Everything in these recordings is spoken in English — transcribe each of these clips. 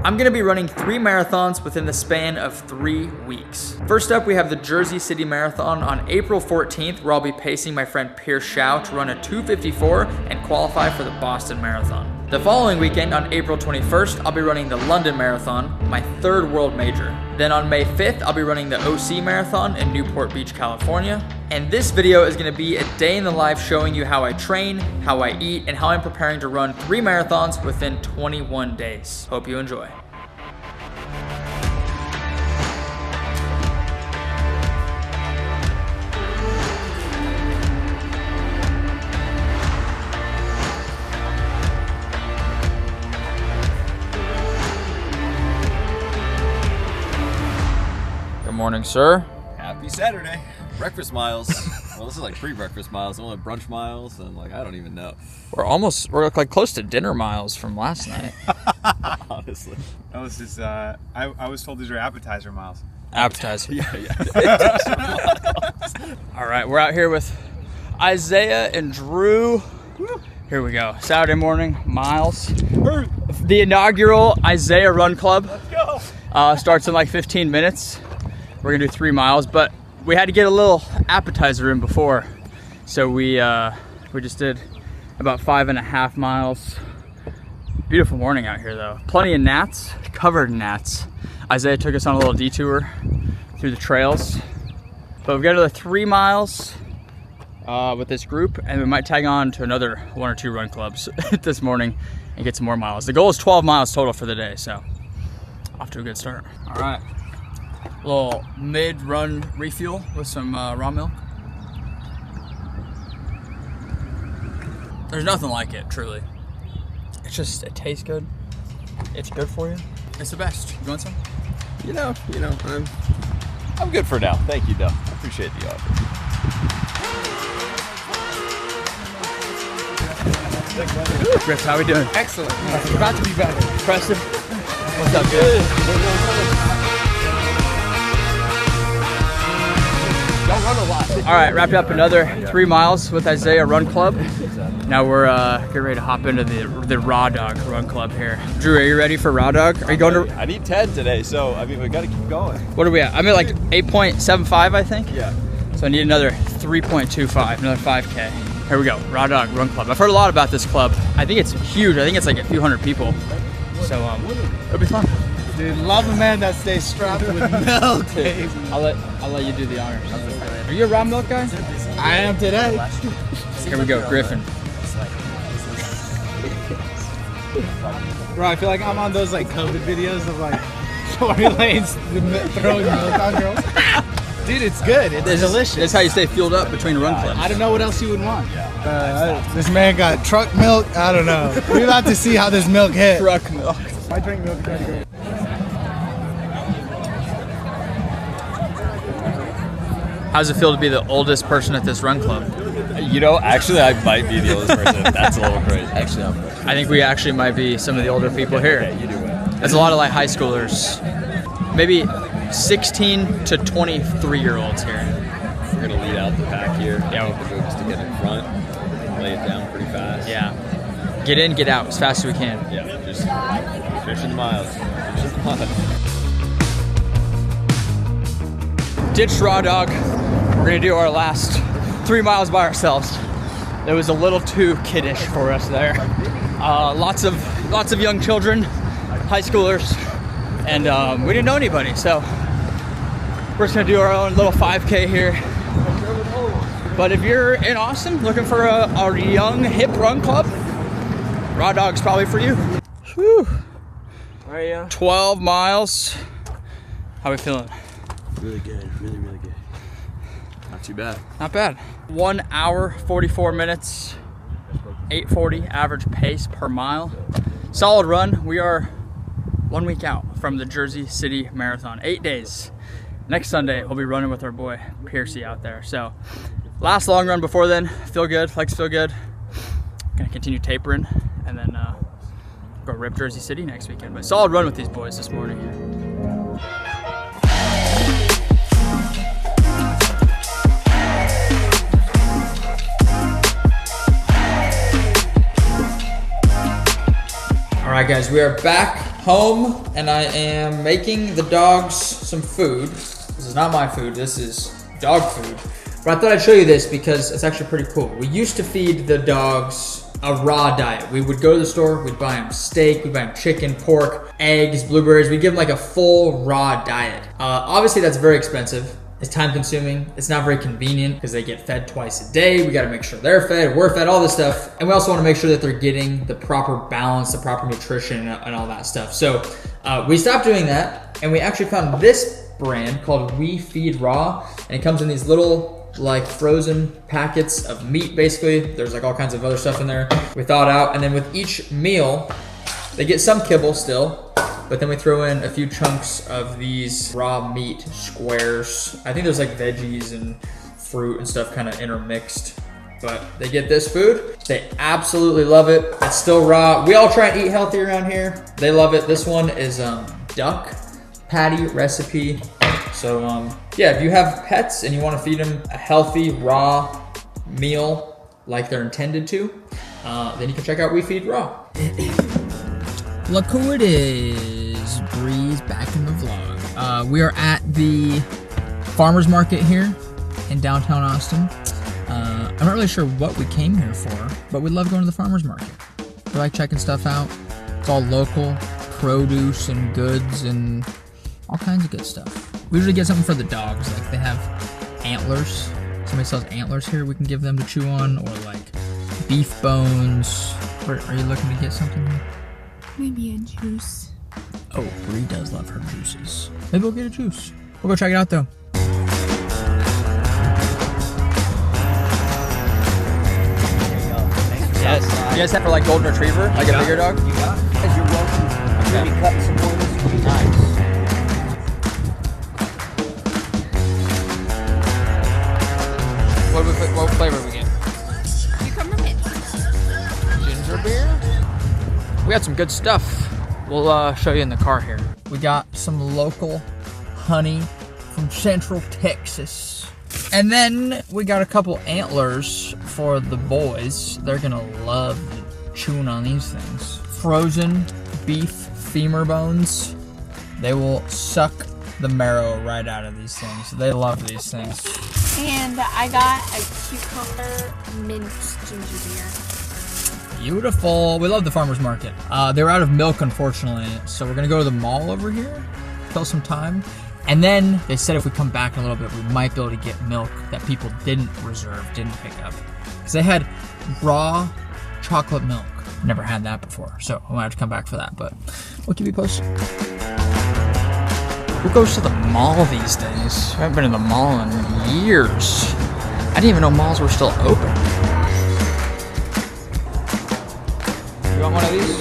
I'm gonna be running 3 marathons within the span of 3 weeks. First up, we have the Jersey City Marathon on April 14th, where I'll be pacing my friend Pierce Shao to run a 2:54 and qualify for the Boston Marathon. The following weekend, on April 21st, I'll be running the London Marathon, my 3rd world major. Then on May 5th, I'll be running the OC Marathon in Newport Beach, California. And this video is gonna be a day in the life showing you how I train, how I eat, and how I'm preparing to run 3 marathons within 21 days. Hope you enjoy. Good morning, sir. Happy Saturday. Breakfast miles. Well, this is like pre-breakfast miles. Some of the brunch miles, and like I don't even know. We're like close to dinner miles from last night. Honestly. That was just, I was told these are appetizer miles. Appetizer. Yeah. All right, we're out here with Isaiah and Drew. Here we go. Saturday morning, miles. The inaugural Isaiah Run Club. Let's go. Starts in like 15 minutes. We're gonna do 3 miles, but we had to get a little appetizer in before. So we just did about 5.5 miles. Beautiful morning out here though. Plenty of gnats, covered in gnats. Isaiah took us on a little detour through the trails. But we've got another 3 miles with this group, and we might tag on to another 1 or 2 run clubs this morning and get some more miles. The goal is 12 miles total for the day, so off to a good start. All right. A little mid-run refuel with some raw milk. There's nothing like it, truly. It tastes good. It's good for you. It's the best. You want some? You know, I'm good for now. Thank you, though. I appreciate the offer. Griff, how we doing? Excellent. It's about to be better. Preston, what's up, dude? Don't run a lot. All right, wrapped up another 3 miles with Isaiah Run Club. Now we're getting ready to hop into the Raw Dog Run Club here. Drew, are you ready for Raw Dog? Are you going to? I need 10 today, so I mean we got to keep going. What are we at? I'm at like 8.75, I think. Yeah. So I need another 3.25, another 5K. Here we go, Raw Dog Run Club. I've heard a lot about this club. I think it's huge. I think it's like a few hundred people. So it'll be fun. Dude, love a man that stays strapped with milk, baby. I'll let you do the honors. Are you a raw milk guy? I am today. Here we go, Griffin. Bro, I feel like I'm on those like COVID videos of like Tory Lane's throwing milk on girls. Dude, it's good. It's delicious. That's how you stay fueled up between run clubs. I don't know what else you would want. This man got truck milk. I don't know. We're about to see how this milk hit. Truck milk. I drink milk every day. How does it feel to be the oldest person at this run club? You know, actually, I might be the oldest person. That's a little crazy. Actually, I'm crazy. I think we actually might be some of the older people here. Okay, you do it. There's a lot of like high schoolers, maybe 16 to 23-year-olds here. We're gonna lead out the pack here. Yeah. The goal is to get in front, lay it down pretty fast. Yeah. Get in, get out as fast as we can. Yeah. Just finishing the miles. Finishing the miles. Ditch Raw Dog. We're gonna do our last 3 miles by ourselves. It was a little too kiddish for us there. Lots of young children, high schoolers, and we didn't know anybody. So we're just gonna do our own little 5K here. But if you're in Austin looking for a young hip run club, Raw Dog's probably for you. Whew. 12 miles. How we feeling? Really good. Really good. Not too bad. Not bad. 1 hour, 44 minutes, 8:40 average pace per mile. Solid run. We are 1 week out from the Jersey City Marathon. 8 days. Next Sunday, we'll be running with our boy Piercy out there. So last long run before then. Feel good. Legs feel good. Gonna continue tapering and then go rip Jersey City next weekend. But solid run with these boys this morning. All right, guys, we are back home and I am making the dogs some food. This is not my food, this is dog food. But I thought I'd show you this because it's actually pretty cool. We used to feed the dogs a raw diet. We would go to the store, we'd buy them steak, we'd buy them chicken, pork, eggs, blueberries. We'd give them like a full raw diet. Obviously that's very expensive. It's time consuming. It's not very convenient because they get fed twice a day. We got to make sure they're fed, we're fed, all this stuff. And we also want to make sure that they're getting the proper balance, the proper nutrition and all that stuff. So we stopped doing that and we actually found this brand called We Feed Raw. And it comes in these little like frozen packets of meat basically. There's like all kinds of other stuff in there. We thaw it out and then with each meal, they get some kibble still. But then we throw in a few chunks of these raw meat squares. I think there's like veggies and fruit and stuff kind of intermixed. But they get this food. They absolutely love it. It's still raw. We all try and eat healthy around here. They love it. This one is duck patty recipe. So yeah, if you have pets and you want to feed them a healthy raw meal like they're intended to, then you can check out We Feed Raw. Look who it is. Breeze back in the vlog. We are at the farmer's market here in downtown Austin. I'm not really sure what we came here for, but we love going to the farmer's market. We like checking stuff out. It's all local produce and goods and all kinds of good stuff. We usually get something for the dogs, like they have antlers. Somebody sells antlers here we can give them to chew on, or like beef bones. Are you looking to get something here? Maybe a juice. Oh, Bree does love her juices. Maybe we'll get a juice. We'll go check it out though. Yes. You guys have for like golden retriever, like a bigger dog? You got it. As you're welcome. Okay. Maybe cut some more of this would be nice. What flavor we get? Cucumber mint. Ginger beer? We got some good stuff. We'll show you in the car here. We got some local honey from Central Texas. And then we got a couple antlers for the boys. They're gonna love chewing on these things. Frozen beef femur bones. They will suck the marrow right out of these things. They love these things. And I got a cucumber mint ginger beer. Beautiful. We love the farmer's market. They were out of milk, unfortunately, so we're gonna go to the mall over here, kill some time. And then they said if we come back in a little bit, we might be able to get milk that people didn't reserve, didn't pick up. Because they had raw chocolate milk. Never had that before, so I might have to come back for that, but we'll keep you posted. Who goes to the mall these days? I haven't been in the mall in years. I didn't even know malls were still open. You want one of these?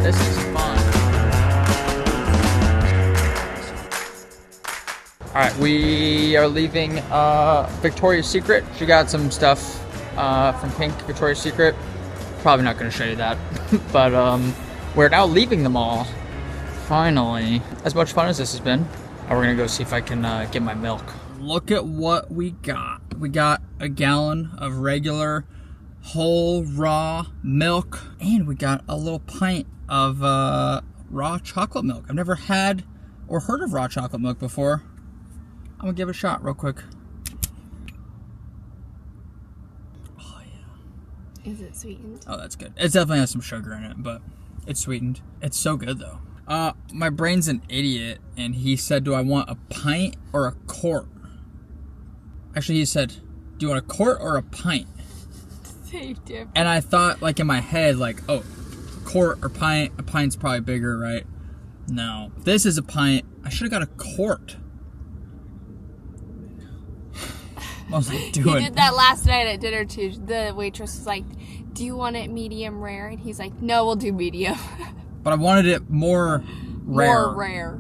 This is fun. All right, we are leaving Victoria's Secret. She got some stuff from Pink Victoria's Secret. Probably not gonna show you that, but we're now leaving the mall. Finally, as much fun as this has been, we're gonna go see if I can get my milk. Look at what we got. We got a gallon of regular whole raw milk, and we got a little pint of raw chocolate milk. I've never had or heard of raw chocolate milk before. I'm gonna give it a shot real quick. Oh yeah. Is it sweetened? Oh, that's good. It definitely has some sugar in it, but it's sweetened. It's so good though. My brain's an idiot, and he said, do I want a pint or a quart? Actually, he said, do you want a quart or a pint? Same difference. And I thought, like, in my head, like, oh, quart or pint. A pint's probably bigger, right? No. This is a pint. I should have got a quart. What was I doing? He did that last night at dinner too. The waitress was like, do you want it medium rare? And he's like, no, we'll do medium. But I wanted it more rare. More rare.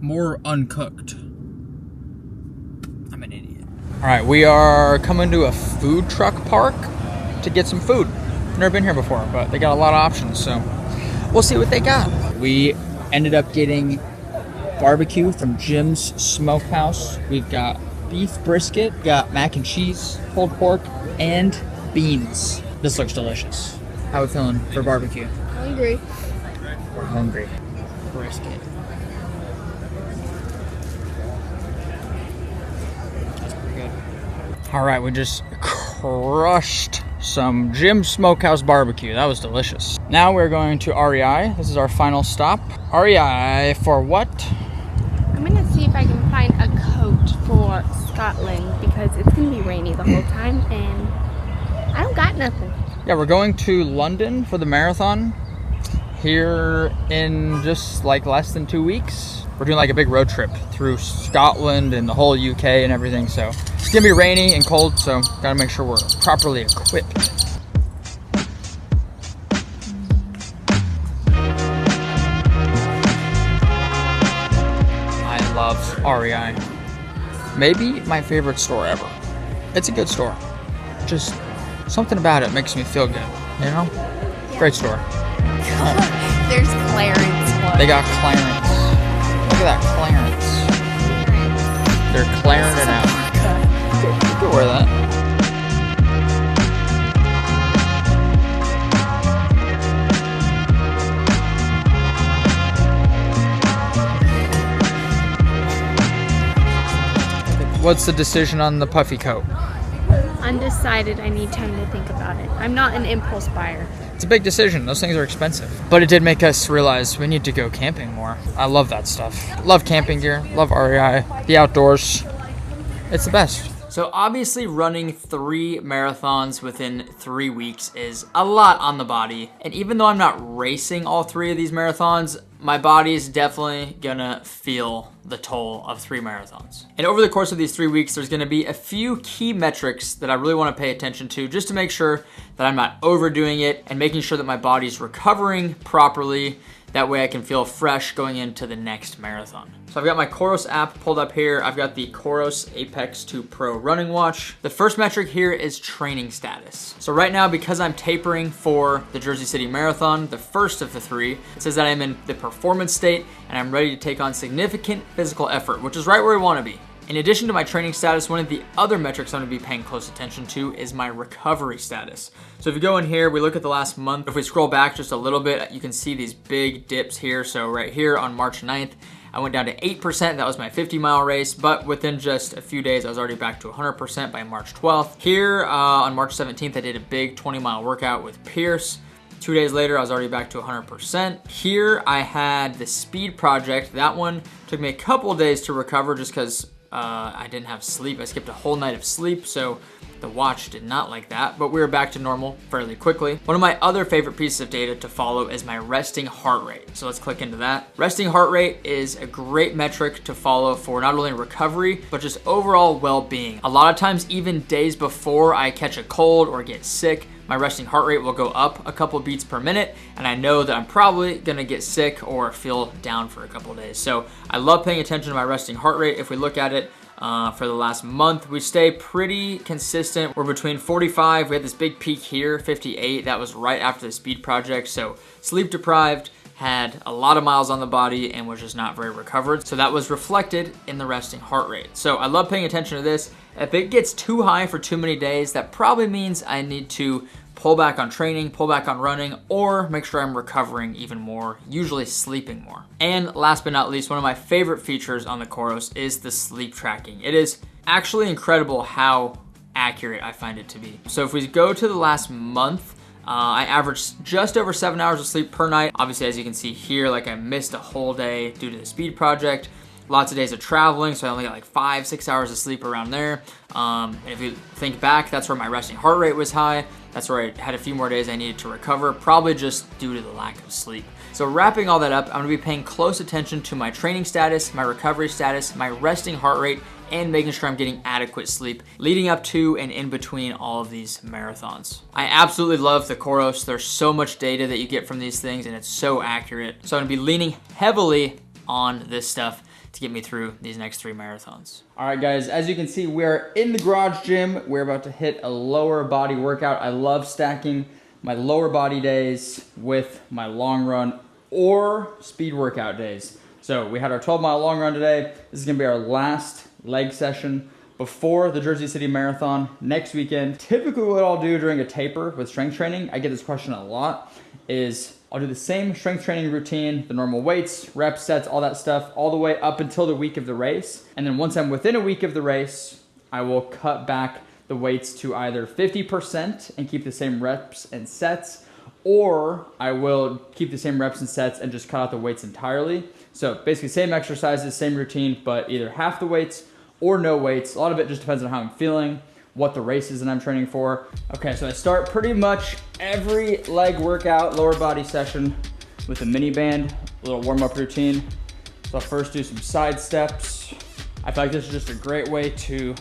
More uncooked. I'm an idiot. All right, we are coming to a food truck park to get some food. Never been here before, but they got a lot of options, so we'll see what they got. We ended up getting barbecue from Jim's Smokehouse. We've got beef brisket, got mac and cheese, pulled pork, and beans. This looks delicious. How we feeling for barbecue? Hungry. We're hungry. Brisket. That's pretty good. All right, we just crushed some Jim's Smokehouse barbecue. That was delicious. Now we're going to REI. This is our final stop. REI for what? I'm gonna see if I can find a coat for Scotland because it's gonna be rainy the whole time and I don't got nothing. Yeah, we're going to London for the marathon here in just like less than 2 weeks. We're doing like a big road trip through Scotland and the whole UK and everything. So it's gonna be rainy and cold, so gotta make sure we're properly equipped. I love REI. Maybe my favorite store ever. It's a good store. Just something about it makes me feel good, you know? Great store. There's clearance. They got clearance. Look at that clearance. They're clearing it out. You could wear that. What's the decision on the puffy coat? Undecided. I need time to think about it. I'm not an impulse buyer. It's a big decision. Those things are expensive. But it did make us realize we need to go camping more. I love that stuff. Love camping gear. Love REI. The outdoors. It's the best. So obviously running 3 marathons within 3 weeks is a lot on the body. And even though I'm not racing all 3 of these marathons, my body is definitely gonna feel the toll of 3 marathons. And over the course of these 3 weeks, there's gonna be a few key metrics that I really wanna pay attention to just to make sure that I'm not overdoing it and making sure that my body's recovering properly. That way I can feel fresh going into the next marathon. So I've got my Coros app pulled up here. I've got the Coros Apex 2 Pro running watch. The first metric here is training status. So right now, because I'm tapering for the Jersey City Marathon, the first of the 3, it says that I'm in the performance state and I'm ready to take on significant physical effort, which is right where we wanna be. In addition to my training status, one of the other metrics I'm gonna be paying close attention to is my recovery status. So if you go in here, we look at the last month. If we scroll back just a little bit, you can see these big dips here. So right here on March 9th, I went down to 8%, that was my 50-mile race, but within just a few days, I was already back to 100% by March 12th. Here on March 17th, I did a big 20-mile workout with Pierce. 2 days later, I was already back to 100%. Here I had the speed project. That one took me a couple of days to recover just because I didn't have sleep. I skipped a whole night of sleep, so the watch did not like that, but we were back to normal fairly quickly. One of my other favorite pieces of data to follow is my resting heart rate. So let's click into that. Resting heart rate is a great metric to follow for not only recovery, but just overall well-being. A lot of times, even days before I catch a cold or get sick, my resting heart rate will go up a couple beats per minute, and I know that I'm probably gonna get sick or feel down for a couple of days. So I love paying attention to my resting heart rate. If we look at it for the last month, we stay pretty consistent. We're between 45, we had this big peak here, 58, that was right after the speed project. So sleep deprived, had a lot of miles on the body and was just not very recovered. So that was reflected in the resting heart rate. So I love paying attention to this. If it gets too high for too many days, that probably means I need to pull back on training, pull back on running, or make sure I'm recovering even more, usually sleeping more. And last but not least, one of my favorite features on the Coros is the sleep tracking. It is actually incredible how accurate I find it to be. So if we go to the last month, I averaged just over 7 hours of sleep per night. Obviously, as you can see here, like I missed a whole day due to the speed project. Lots of days of traveling, so I only got like 5-6 hours of sleep around there. And if you think back, that's where my resting heart rate was high. That's where I had a few more days I needed to recover, probably just due to the lack of sleep. So wrapping all that up, I'm gonna be paying close attention to my training status, my recovery status, my resting heart rate, and making sure I'm getting adequate sleep leading up to and in between all of these marathons. I absolutely love the Coros. There's so much data that you get from these things and it's so accurate. So I'm gonna be leaning heavily on this stuff to get me through these next 3 marathons. All right, guys, as you can see, we're in the garage gym. We're about to hit a lower body workout. I love stacking my lower body days with my long run or speed workout days. So we had our 12-mile long run today. This is gonna be our last leg session before the Jersey City Marathon next weekend. Typically what I'll do during a taper with strength training, I get this question a lot, is I'll do the same strength training routine, the normal weights, reps, sets, all that stuff, all the way up until the week of the race. And then once I'm within a week of the race, I will cut back the weights to either 50% and keep the same reps and sets, or I will keep the same reps and sets and just cut out the weights entirely. So basically same exercises, same routine, but either half the weights or no weights. A lot of it just depends on how I'm feeling, what the race is that I'm training for. Okay, so I start pretty much every leg workout, lower body session with a mini band, a little warm-up routine. So I'll first do some side steps. I feel like this is just a great way to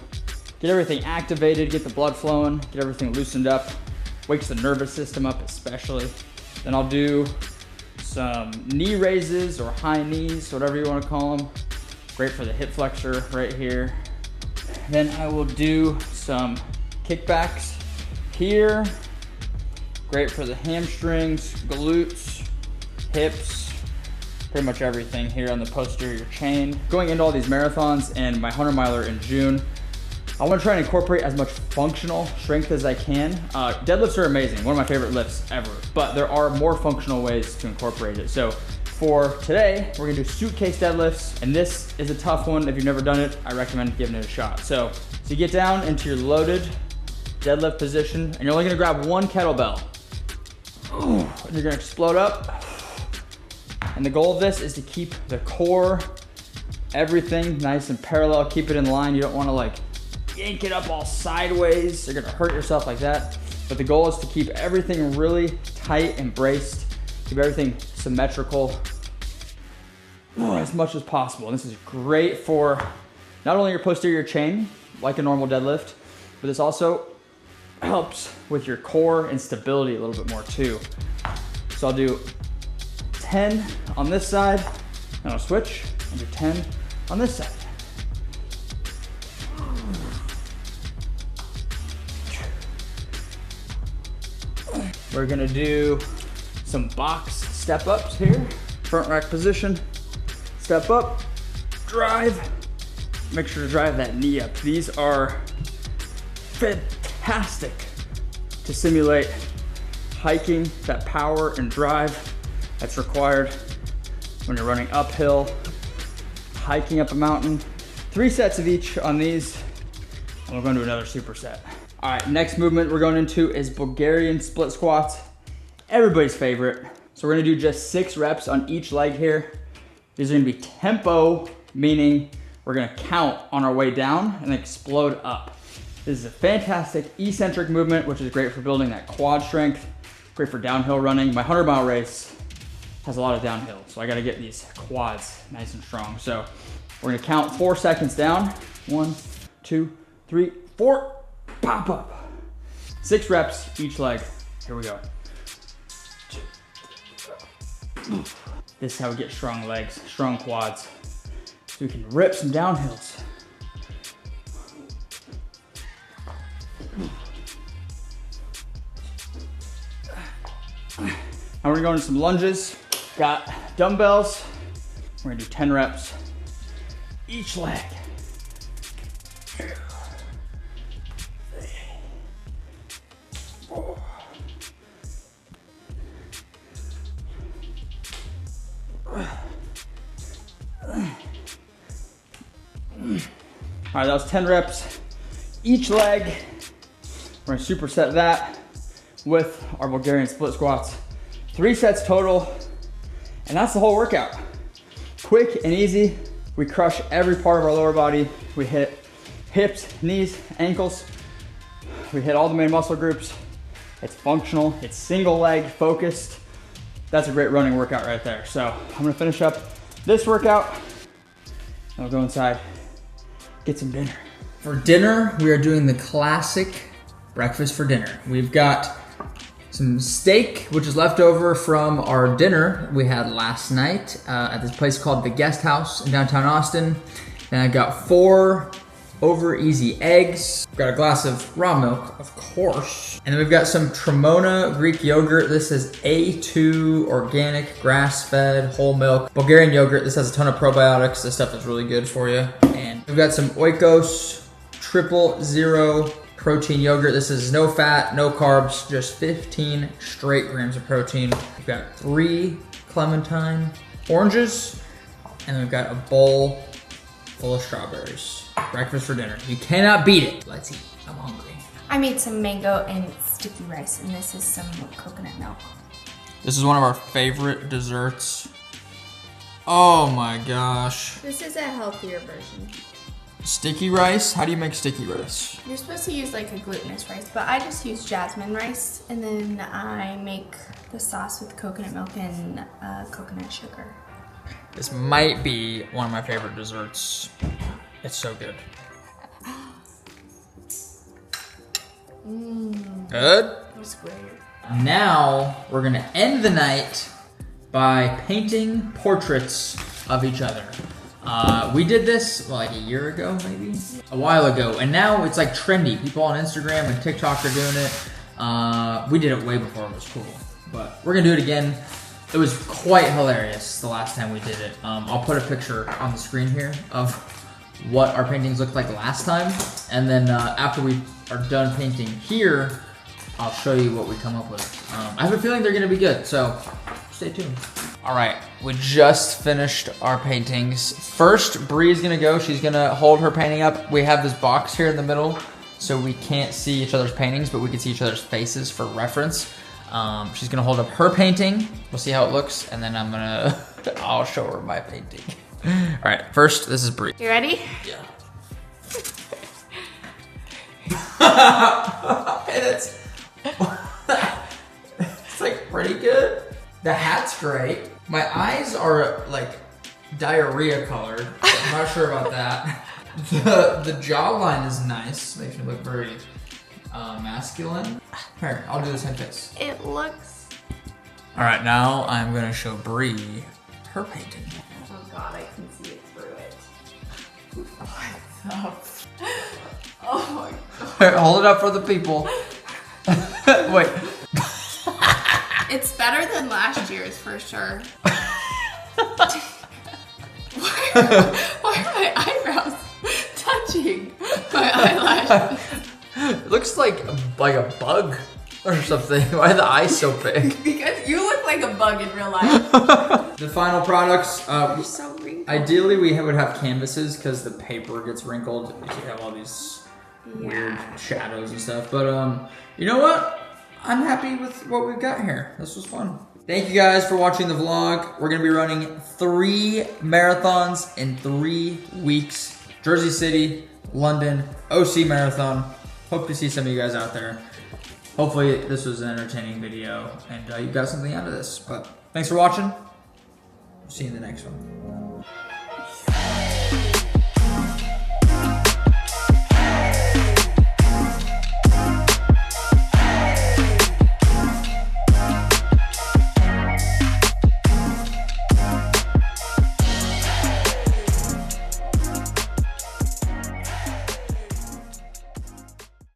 get everything activated, get the blood flowing, get everything loosened up, wakes the nervous system up especially. Then I'll do some knee raises or high knees, whatever you want to call them. Great for the hip flexor right here. Then I will do some kickbacks here. Great for the hamstrings, glutes, hips, pretty much everything here on the posterior chain. Going into all these marathons and my 100 miler in June, I want to try and incorporate as much functional strength as I can. Deadlifts are amazing, one of my favorite lifts ever, but there are more functional ways to incorporate it. So for today, we're gonna do suitcase deadlifts, and this is a tough one. If you've never done it, I recommend giving it a shot. So you get down into your loaded deadlift position, and you're only gonna grab one kettlebell. And you're gonna explode up. And the goal of this is to keep the core, everything nice and parallel, keep it in line. You don't wanna like yank it up all sideways. You're gonna hurt yourself like that. But the goal is to keep everything really tight and braced, keep everything symmetrical as much as possible. And this is great for not only your posterior chain, like a normal deadlift, but this also helps with your core and stability a little bit more too. So I'll do 10 on this side, and I'll switch and do 10 on this side. We're gonna do some box step ups here. Front rack position, step up, drive. Make sure to drive that knee up. These are fantastic to simulate hiking, that power and drive that's required when you're running uphill, hiking up a mountain. 3 sets of each on these, and we're going to do another superset. All right, next movement we're going into is Bulgarian split squats. Everybody's favorite. So we're gonna do just 6 reps on each leg here. These are gonna be tempo, meaning we're gonna count on our way down and explode up. This is a fantastic eccentric movement, which is great for building that quad strength, great for downhill running. My 100 mile race has a lot of downhill, so I gotta get these quads nice and strong. So we're gonna count 4 seconds down. 1, 2, 3, 4, pop up. 6 reps each leg. Here we go. This is how we get strong legs, strong quads, so we can rip some downhills. Now we're gonna go into some lunges. Got dumbbells. We're gonna do 10 reps each leg. All right, that was 10 reps each leg. We're gonna superset that with our Bulgarian split squats. 3 sets total, and that's the whole workout. Quick and easy. We crush every part of our lower body. We hit hips, knees, ankles. We hit all the main muscle groups. It's functional, it's single leg focused. That's a great running workout right there. So I'm gonna finish up this workout, and I'll go inside, get some dinner. For dinner, we are doing the classic breakfast for dinner. We've got some steak, which is left over from our dinner we had last night at this place called The Guest House in downtown Austin. And I got 4 over easy eggs. Got a glass of raw milk, of course. And then we've got some Tremona Greek yogurt. This is A2 organic, grass-fed, whole milk. Bulgarian yogurt. This has a ton of probiotics. This stuff is really good for you. And we've got some Oikos 000 protein yogurt. This is no fat, no carbs, just 15 straight grams of protein. We've got 3 clementine oranges, and we've got a bowl full of strawberries. Breakfast for dinner. You cannot beat it. Let's eat. I'm hungry. I made some mango and sticky rice, and this is some coconut milk. This is one of our favorite desserts. Oh my gosh. This is a healthier version. Sticky rice? How do you make sticky rice? You're supposed to use like a glutinous rice, but I just use jasmine rice, and then I make the sauce with coconut milk and coconut sugar. This might be one of my favorite desserts. It's so good. Good? It was great. Now, we're gonna end the night by painting portraits of each other. We did this like a year ago, maybe? A while ago, and now it's like trendy. People on Instagram and TikTok are doing it. We did it way before it was cool, but we're gonna do it again. It was quite hilarious the last time we did it. I'll put a picture on the screen here of what our paintings looked like last time, and then after we are done painting here, I'll show you what we come up with. I have a feeling they're gonna be good, so stay tuned. All right, we just finished our paintings. First, Bree's gonna go. She's gonna hold her painting up. We have this box here in the middle, so we can't see each other's paintings, but we can see each other's faces for reference. She's gonna hold up her painting. We'll see how it looks, and then I'll show her my painting. All right, first, this is Bree. You ready? Yeah. It's like pretty good. The hat's great. My eyes are like diarrhea colored. I'm not sure about that. The jawline is nice. Makes me look very masculine. Here, I'll do the same face. It looks... All right, now I'm gonna show Bree her painting. Oh God, I can see it through it. Oh my God. Here, hold it up for the people. Wait. It's better than last year's for sure. Why are my eyebrows touching my eyelashes? It looks like a bug or something. Why are the eyes so big? Because you look like a bug in real life. The final products. You're so wrinkled. Ideally, we would have canvases because the paper gets wrinkled. You have all these weird shadows and stuff. But you know what? I'm happy with what we've got here. This was fun. Thank you guys for watching the vlog. We're gonna be running 3 marathons in 3 weeks. Jersey City, London, OC Marathon. Hope to see some of you guys out there. Hopefully this was an entertaining video and you got something out of this. But thanks for watching. See you in the next one.